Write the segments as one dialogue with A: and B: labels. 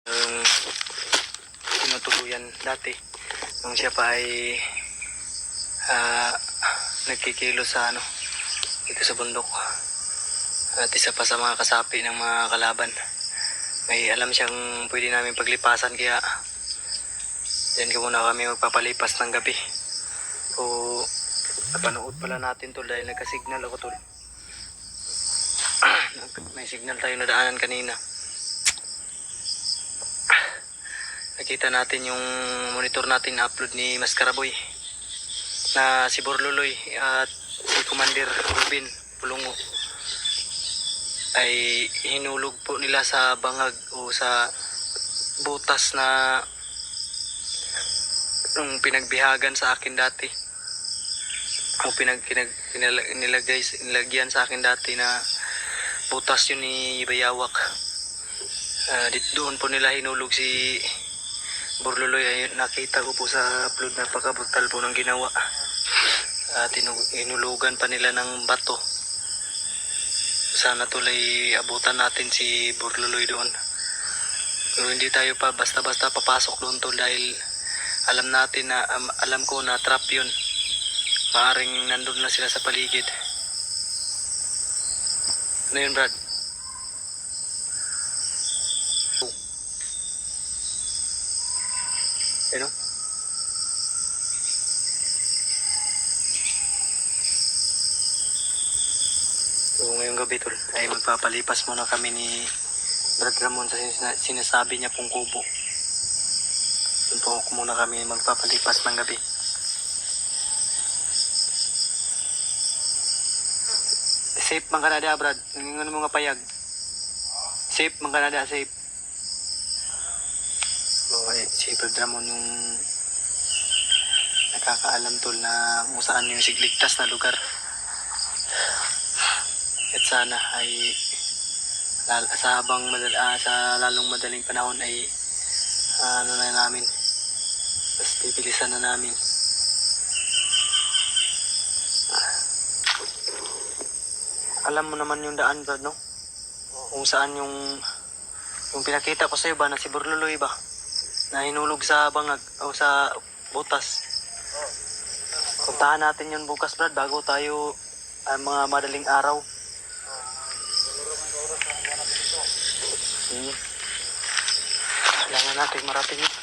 A: Yung tinutuluyan dati nung siya pa ay nagkikilo sa dito sa bundok. At isa pa sa mga kasapi ng mga kalaban. May alam siyang pwede namin paglipasan, kaya diyan ko muna kami magpapalipas ng gabi. So napanood pala natin tol dahil nagka-signal ako tol. May signal tayo na daanan kanina. Nakita natin yung monitor natin na upload ni Maskaraboy na si Borloloy at si Commander Rubin Pulungo ay hinulog po nila sa bangag o sa butas na nung pinagbihagan sa akin dati o nilagyan sa akin dati na butas yun ni Bayawak. Doon po nila hinulog si Borloloy. Ay nakita ko po sa upload, napaka-brutal po ng ginawa. Hinulugan pa nila ng bato. Sana tuloy abutan natin si Borloloy doon. Pero hindi tayo pa basta-basta papasok doon tol dahil alam natin na alam ko na trap yun. Maaring nandun na sila sa paligid. Ano yun, Brad? Ano? So ngayong gabi tol ay magpapalipas muna kami ni Brad Ramon sa sinasabi niya pong kubo. Doon po muna kami magpapalipas ng gabi. Safe man ka na da, Brad. Nangingon mo nga payag. Safe man ka na da, safe. So si Brad Ramon yung nakakaalam tol na kung saan yung sigligtas na lugar. At sana ay sa lalong madaling panahon ay na namin, mas bibilisan na namin. Alam mo naman yung daan, Brad, no? Kung saan yung pinakita ko sa'yo ba na si Borloloy ba na hinulog sa bangag o sa butas. Puntahan natin yun bukas, Brad, bago tayo mga madaling araw. Kailangan natin marating yun.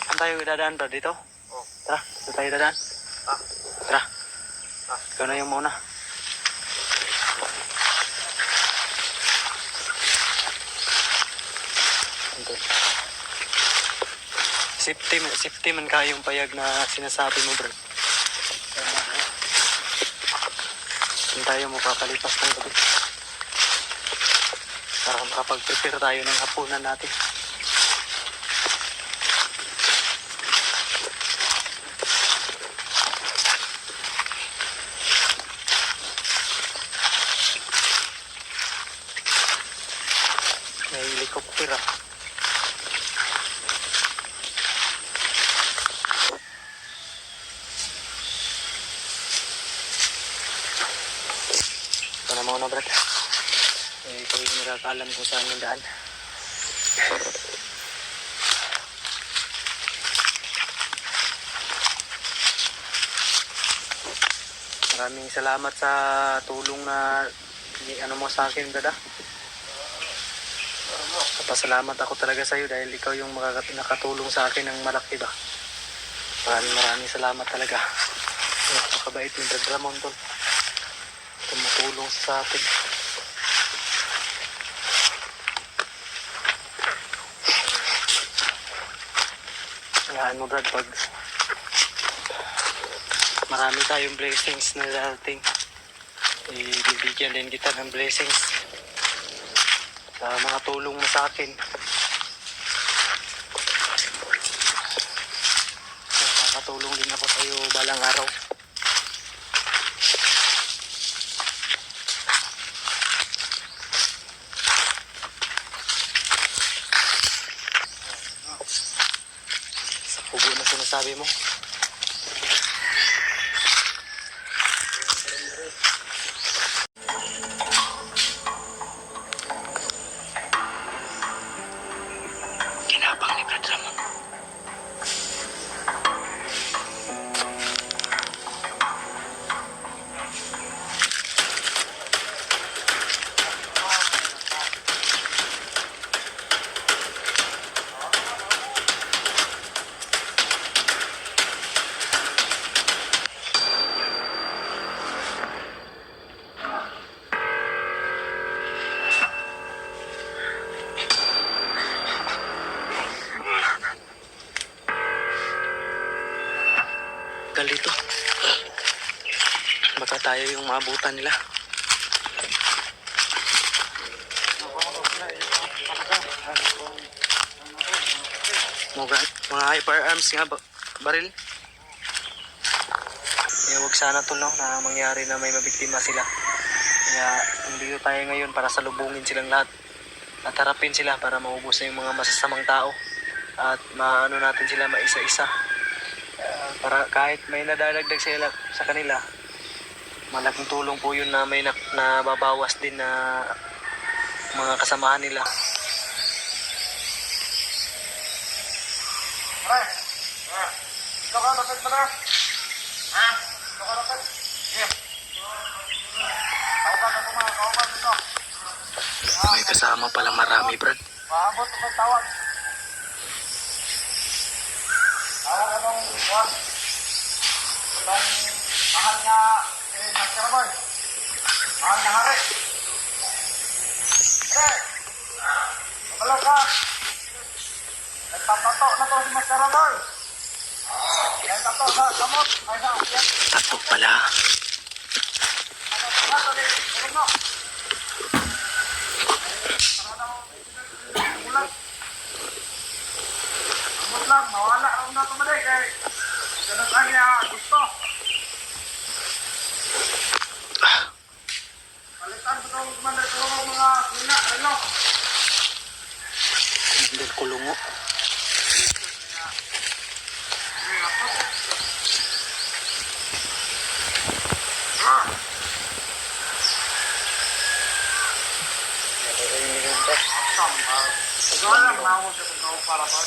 A: Saan tayo dadaan, Brad? Dito? Tara, dito tayo dadaan. Tara. Ikaw na yung mauna. Safety man kayong payag na sinasabi mo, Brad. Saan tayo magpapalipas ng gabi para makapag-prepare tayo ng hapunan natin. May helicopter Ito na muna, Brad. Ikaw yung nakakaalam kung saan yung daan. Maraming salamat sa tulong na mo sa akin, Brad. Pasalamat ako talaga sa iyo dahil ikaw yung nakatulong sa akin ng malaki ba. Maraming salamat talaga. Napakabait yung Brad Ramon tol. Tumutulong sa atin. Kailangan mo, Brad, pag marami tayong blessings na darating, ibibigyan din kita ng blessings sa mga tulong mo sa akin. Nakakatulong din ako sa iyo balang araw. Sa pugo na sinasabi mo. drama. Dito. Baka tayo yung maabutan nila. Mga firearms nga baril. Huwag sana to, no, na mangyari na may mabiktima sila. Kaya hindi tayo ngayon para salubungin silang lahat. At harapin sila para maubos na yung mga masasamang tao. At maano natin sila maisa-isa. Para kahit may nadadagdag sila sa kanila, malaking tulong po yun na may nababawas din na mga kasamahan nila. May kasama pala marami, Brad.
B: Maabot ang tawag. Tawag anong wag. Ibang mahal nga Master Boy. Mahal na hari. Hey! Magalaw ka. Nagtato na to si Master Boy. Nagtato sa kamot. Ay sa akyat.
A: Tato pala.
B: Mawala ang na tumaday kay ganun kanya gusto. Palitan ko itong kumandar ko mga sina, relo.
A: Hindi kulungo.
B: Ikaw lang, mawag sa para pa.